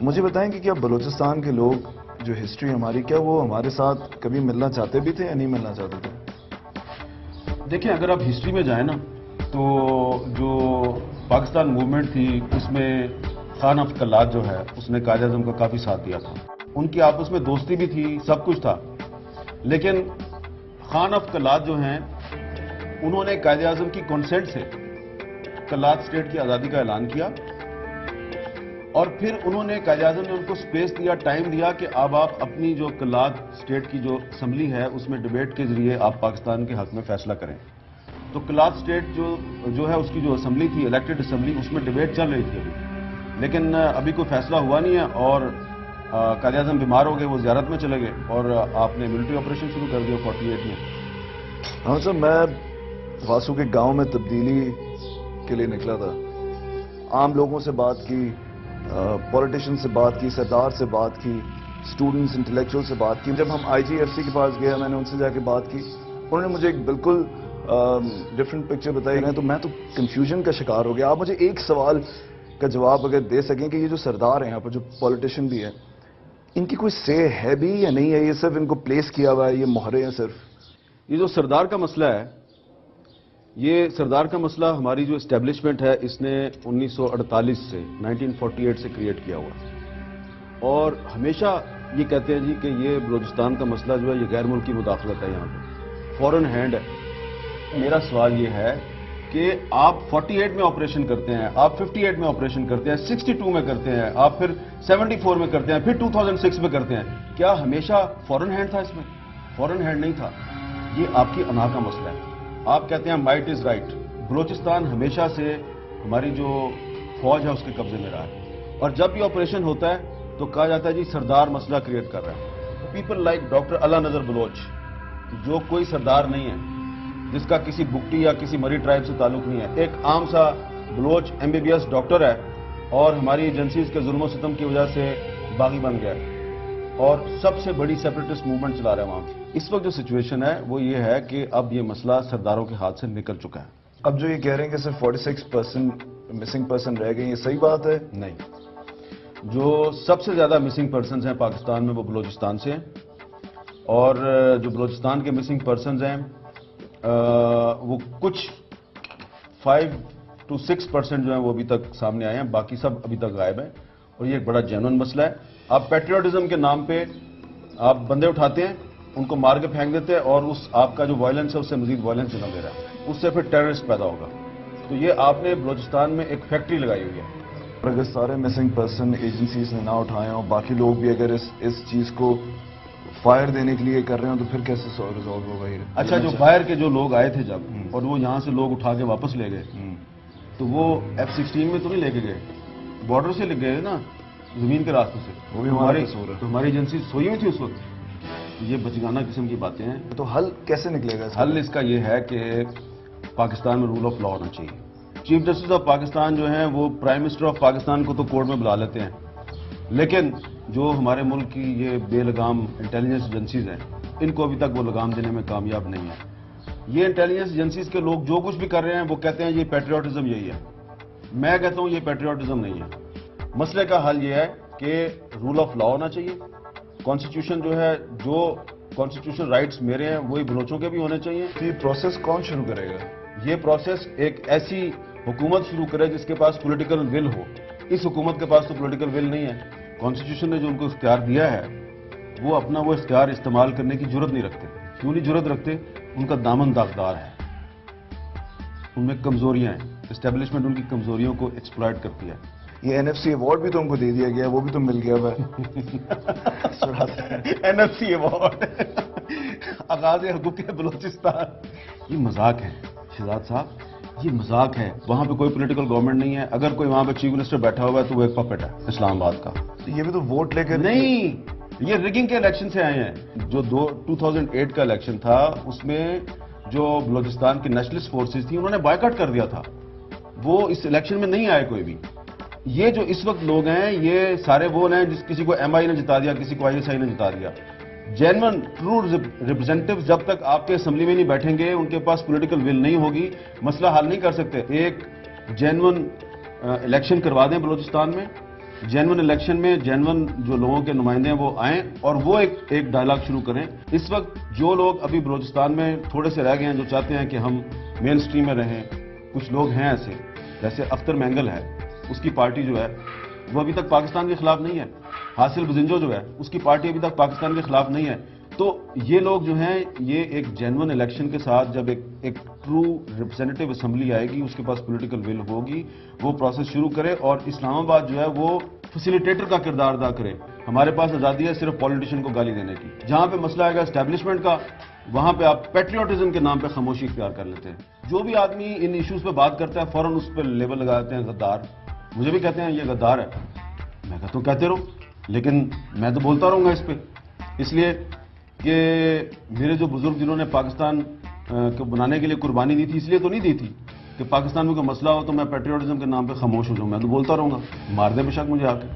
مجھے بتائیں کہ کیا بلوچستان کے لوگ جو ہسٹری ہماری، کیا وہ ہمارے ساتھ کبھی ملنا چاہتے بھی تھے یا نہیں ملنا چاہتے تھے؟ دیکھیں، اگر آپ ہسٹری میں جائیں نا تو جو پاکستان موومنٹ تھی اس میں خان آف قلات جو ہے اس نے قائد اعظم کا کافی ساتھ دیا تھا. ان کی آپس میں دوستی بھی تھی، سب کچھ تھا. لیکن خان آف قلات جو ہیں انہوں نے قائد اعظم کی کنسنٹ سے قلات اسٹیٹ کی آزادی کا اعلان کیا، اور پھر انہوں نے قائد اعظم نے ان کو سپیس دیا، ٹائم دیا کہ اب آپ اپنی جو قلات اسٹیٹ کی جو اسمبلی ہے اس میں ڈیبیٹ کے ذریعے آپ پاکستان کے حق میں فیصلہ کریں. تو قلات اسٹیٹ جو ہے اس کی جو اسمبلی تھی، الیکٹڈ اسمبلی، اس میں ڈیبیٹ چل رہی تھی ابھی، لیکن ابھی کوئی فیصلہ ہوا نہیں ہے. اور قائد اعظم بیمار ہو گئے، وہ زیارت میں چلے گئے، اور آپ نے ملٹری آپریشن شروع کر دیا 48 میں. ہاں سر، میں واسو کے گاؤں میں تبدیلی کے لیے نکلا تھا. عام لوگوں سے بات کی، پولیٹیشین سے بات کی، سردار سے بات کی، اسٹوڈنٹس انٹلیکچوئل سے بات کی. جب ہم آئی جی ایف سی کے پاس گیا، میں نے ان سے جا کے بات کی، انہوں نے مجھے ایک بالکل ڈفرینٹ پکچر بتائی. تو میں تو کنفیوژن کا شکار ہو گیا. آپ مجھے ایک سوال کا جواب اگر دے سکیں کہ یہ جو سردار ہیں یہاں پر، جو پولیٹیشین بھی ہے، ان کی کوئی سے ہے بھی یا نہیں ہے؟ یہ صرف ان کو پلیس کیا ہوا ہے، یہ مہرے ہیں صرف؟ یہ جو سردار کا مسئلہ ہے، یہ سردار کا مسئلہ ہماری جو اسٹیبلشمنٹ ہے اس نے 1948 سے 1948 سے کریٹ کیا ہوا، اور ہمیشہ یہ کہتے ہیں جی کہ یہ بلوچستان کا مسئلہ جو ہے یہ غیر ملکی مداخلت ہے، یہاں پہ فورن ہینڈ ہے. میرا سوال یہ ہے کہ آپ 48 میں آپریشن کرتے ہیں، آپ 58 میں آپریشن کرتے ہیں، 62 میں کرتے ہیں، آپ پھر 74 میں کرتے ہیں، پھر 2006 میں کرتے ہیں. کیا ہمیشہ فورن ہینڈ تھا؟ اس میں فورن ہینڈ نہیں تھا. یہ آپ کی انا کا مسئلہ ہے. آپ کہتے ہیں مائٹ از رائٹ. بلوچستان ہمیشہ سے ہماری جو فوج ہے اس کے قبضے میں رہا ہے، اور جب بھی آپریشن ہوتا ہے تو کہا جاتا ہے جی سردار مسئلہ کریٹ کر رہا ہے. پیپل لائک ڈاکٹر اللہ نظر بلوچ، جو کوئی سردار نہیں ہے، جس کا کسی بگٹی یا کسی مری ٹرائب سے تعلق نہیں ہے، ایک عام سا بلوچ MBBS ڈاکٹر ہے، اور ہماری ایجنسیز کے ظلم و ستم کی وجہ سے باغی بن گیا ہے، اور سب سے بڑی سیپریٹسٹ موومنٹ چلا رہا ہے وہاں. اس وقت جو سچویشن ہے وہ یہ ہے کہ اب یہ مسئلہ سرداروں کے ہاتھ سے نکل چکا ہے. اب جو یہ کہہ رہے ہیں کہ صرف 46% مسنگ پرسن رہ گئے، یہ صحیح بات ہے؟ نہیں، جو سب سے زیادہ مسنگ پرسنز ہیں پاکستان میں وہ بلوچستان سے ہیں، اور جو بلوچستان کے مسنگ پرسنز ہیں وہ کچھ 5 to 6% جو ہیں وہ ابھی تک سامنے آئے ہیں، باقی سب ابھی تک غائب ہیں. اور یہ ایک بڑا جینوئن مسئلہ ہے. آپ پیٹریوٹزم کے نام پہ آپ بندے اٹھاتے ہیں، ان کو مار کے پھینک دیتے ہیں، اور آپ کا جو وائلنس ہے اس سے مزید وائلنس جنم لے رہا ہے، اس سے پھر ٹیررسٹ پیدا ہوگا. تو یہ آپ نے بلوچستان میں ایک فیکٹری لگائی ہوئی ہے. اور اگر سارے مسنگ پرسن ایجنسیز نے نہ اٹھائے ہوں، باقی لوگ بھی اگر اس چیز کو فائر دینے کے لیے کر رہے ہوں، تو پھر کیسے ریزالو ہوگا یہ؟ اچھا، جو باہر کے جو لوگ آئے تھے جب، اور وہ یہاں سے لوگ اٹھا کے واپس لے گئے، تو وہ F-16 میں تو نہیں لے کے گئے، بارڈر سے لے گئے نا، زمین کے راستے سے. وہ بھی ہمارا قصور ہے. تو ہماری ایجنسی سوئی ہوئی تھی اس وقت. یہ بچگانہ قسم کی باتیں ہیں. تو حل کیسے نکلے گا؟ حل اس کا یہ ہے کہ پاکستان میں رول آف لا ہونا چاہیے. چیف جسٹس آف پاکستان جو ہیں وہ پرائم منسٹر آف پاکستان کو تو کورٹ میں بلا لیتے ہیں، لیکن جو ہمارے ملک کی یہ بے لگام انٹیلیجنس ایجنسیز ہیں، ان کو ابھی تک وہ لگام دینے میں کامیاب نہیں ہے. یہ انٹیلیجنس ایجنسیز کے لوگ جو کچھ بھی کر رہے ہیں وہ کہتے ہیں یہ پیٹریوٹزم یہی ہے. میں کہتا ہوں یہ پیٹریوٹزم نہیں ہے. مسئلے کا حل یہ ہے کہ رول آف لا ہونا چاہیے. کانسٹیٹیوشن جو ہے، جو کانسٹیٹیوشن رائٹس میرے ہیں وہی بلوچوں کے بھی ہونے چاہیے. یہ پروسیس کون شروع کرے گا؟ یہ پروسیس ایک ایسی حکومت شروع کرے جس کے پاس پولیٹیکل ول ہو. اس حکومت کے پاس تو پولیٹیکل ول نہیں ہے. کانسٹیٹیوشن نے جو ان کو اختیار دیا ہے وہ اپنا وہ اختیار استعمال کرنے کی جرت نہیں رکھتے. کیوں نہیں جرت رکھتے؟ ان کا دامن داغدار ہے، ان میں کمزوریاں ہیں. اسٹیبلشمنٹ ان کی کمزوریوں کو ایکسپلائٹ کرتی ہے. یہ NFC ایوارڈ بھی تو ان کو دے دیا گیا، وہ بھی تو مل گیا ہوا ہے. NFC ایوارڈ، آغاز حقوق بلوچستان. یہ مذاق ہے شہزاد صاحب، یہ مذاق ہے. وہاں پہ کوئی پولیٹیکل گورنمنٹ نہیں ہے. اگر کوئی وہاں پہ چیف منسٹر بیٹھا ہوا ہے تو وہ ایک پپٹ ہے اسلام آباد کا. یہ بھی تو ووٹ لے کر نہیں، یہ ریگنگ کے الیکشن سے آئے ہیں. جو 2008 کا الیکشن تھا اس میں جو بلوچستان کی نیشنلسٹ فورسز تھیں انہوں نے بائیکاٹ کر دیا تھا. وہ اس الیکشن میں نہیں آئے کوئی بھی. یہ جو اس وقت لوگ ہیں یہ سارے وہ ہیں جس کسی کو MI نے جتا دیا، کسی کو ISI نے جتا دیا. جینون ٹرو ریپرزینٹیو جب تک آپ کے اسمبلی میں نہیں بیٹھیں گے، ان کے پاس پولیٹیکل ول نہیں ہوگی، مسئلہ حل نہیں کر سکتے. ایک جینون الیکشن کروا دیں بلوچستان میں، جینون الیکشن میں جینون جو لوگوں کے نمائندے ہیں وہ آئیں اور وہ ایک ڈائلاگ شروع کریں. اس وقت جو لوگ ابھی بلوچستان میں تھوڑے سے رہ گئے ہیں جو چاہتے ہیں کہ ہم مین سٹریم میں رہیں, کچھ لوگ ہیں ایسے, جیسے اختر مینگل ہے, اس کی پارٹی جو ہے وہ ابھی تک پاکستان کے خلاف نہیں ہے. حاصل بزنجو جو ہے اس کی پارٹی ابھی تک پاکستان کے خلاف نہیں ہے. تو یہ لوگ جو ہیں یہ ایک جینون الیکشن کے ساتھ جب ایک ٹرو ریپرزینٹیو اسمبلی آئے گی, اس کے پاس پولیٹیکل ول ہوگی, وہ پروسیس شروع کرے اور اسلام آباد جو ہے وہ فیسیلیٹیٹر کا کردار ادا کرے. ہمارے پاس آزادی ہے صرف پولیٹیشین کو گالی دینے کی. جہاں پہ مسئلہ آئے گا اسٹیبلشمنٹ کا, وہاں پہ آپ پیٹریوٹزم کے نام پہ خاموشی اختیار کر لیتے ہیں. جو بھی آدمی ان ایشوز پہ بات کرتا ہے فوراً اس پہ لیبل لگاتے ہیں غدار. مجھے بھی کہتے ہیں یہ غدار ہے. میں کہتا ہوں کہتے رہو, لیکن میں تو بولتا رہوں گا اس پہ, اس لیے کہ میرے جو بزرگ جنہوں نے پاکستان کو بنانے کے لیے قربانی دی تھی, اس لیے تو نہیں دی تھی کہ پاکستان میں کوئی مسئلہ ہو تو میں پیٹریوٹزم کے نام پہ خاموش ہو جاؤں. میں تو بولتا رہوں گا, مار دے بے شک مجھے آ کے.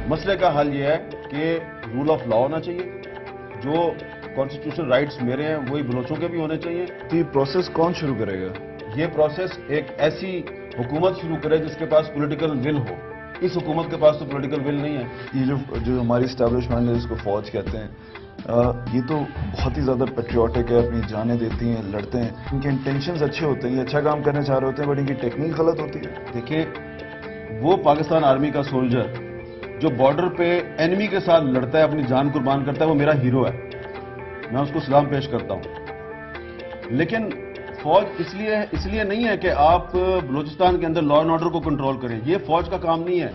مسئلے کا حل یہ ہے کہ رول آف لا ہونا چاہیے. جو کانسٹیٹیوشنل رائٹس میرے ہیں وہی بلوچوں کے بھی ہونے چاہیے. تو یہ پروسیس کون شروع کرے گا؟ یہ پروسیس ایک ایسی حکومت شروع کرے جس کے پاس پولیٹیکل ول ہو. اس حکومت کے پاس تو پولیٹیکل ول نہیں ہے. یہ جو ہماری اسٹیبلشمنٹ ہے جس کو فوج کہتے ہیں, یہ تو بہت ہی زیادہ پیٹریوٹک ہے, اپنی جانیں دیتی ہیں, لڑتے ہیں. ان کے انٹینشنز اچھے ہوتے ہیں, یہ اچھا کام کرنے چاہ رہے ہوتے ہیں, بٹ ان کی ٹیکنیک غلط ہوتی ہے. دیکھیں, وہ پاکستان آرمی کا سولجر جو بارڈر پہ اینمی کے ساتھ لڑتا ہے, اپنی جان قربان کرتا ہے, وہ میرا ہیرو ہے, میں اس کو سلام پیش کرتا ہوں. لیکن فوج اس لیے نہیں ہے کہ آپ بلوچستان کے اندر لا اینڈ آرڈر کو کنٹرول کریں. یہ فوج کا کام نہیں ہے.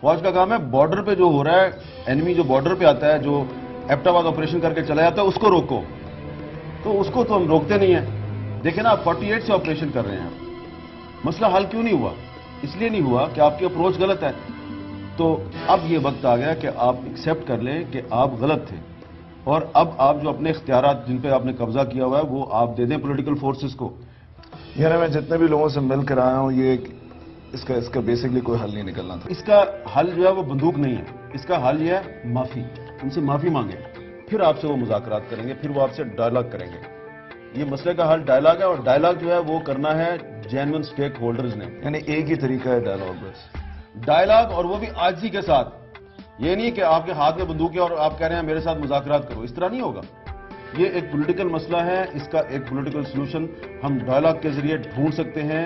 فوج کا کام ہے بارڈر پہ جو ہو رہا ہے, اینمی جو بارڈر پہ آتا ہے, جو ایبٹ آباد آپریشن کر کے چلا جاتا ہے, اس کو روکو. تو اس کو تو ہم روکتے نہیں ہیں. دیکھیں نا, آپ 48 سے آپریشن کر رہے ہیں. مسئلہ حل کیوں نہیں ہوا؟ اس لیے نہیں ہوا کہ آپ کی اپروچ غلط ہے. تو اب یہ وقت آ گیا کہ آپ ایکسیپٹ کر لیں کہ آپ غلط تھے, اور اب آپ جو اپنے اختیارات جن پہ آپ نے قبضہ کیا ہوا ہے وہ آپ دے دیں پولیٹیکل فورسز کو. یعنی میں جتنے بھی لوگوں سے مل کر آیا ہوں, یہ اس کا بیسکلی کوئی حل نہیں نکلنا تھا. اس کا حل جو ہے وہ بندوق نہیں ہے. اس کا حل یہ ہے معافی. ان سے معافی مانگیں, پھر آپ سے وہ مذاکرات کریں گے, پھر وہ آپ سے ڈائلاگ کریں گے. یہ مسئلے کا حل ڈائلاگ ہے, اور ڈائلاگ جو ہے وہ کرنا ہے جینون سٹیک ہولڈرز نے. یعنی ایک ہی طریقہ ہے ڈائلاگ, بس ڈائلاگ, اور وہ بھی عاجزی کے ساتھ. یہ نہیں کہ آپ کے ہاتھ میں بندوق ہے اور آپ کہہ رہے ہیں میرے ساتھ مذاکرات کرو. اس طرح نہیں ہوگا. یہ ایک پولیٹیکل مسئلہ ہے, اس کا ایک پولیٹیکل سلوشن ہم ڈائلاگ کے ذریعے ڈھونڈ سکتے ہیں.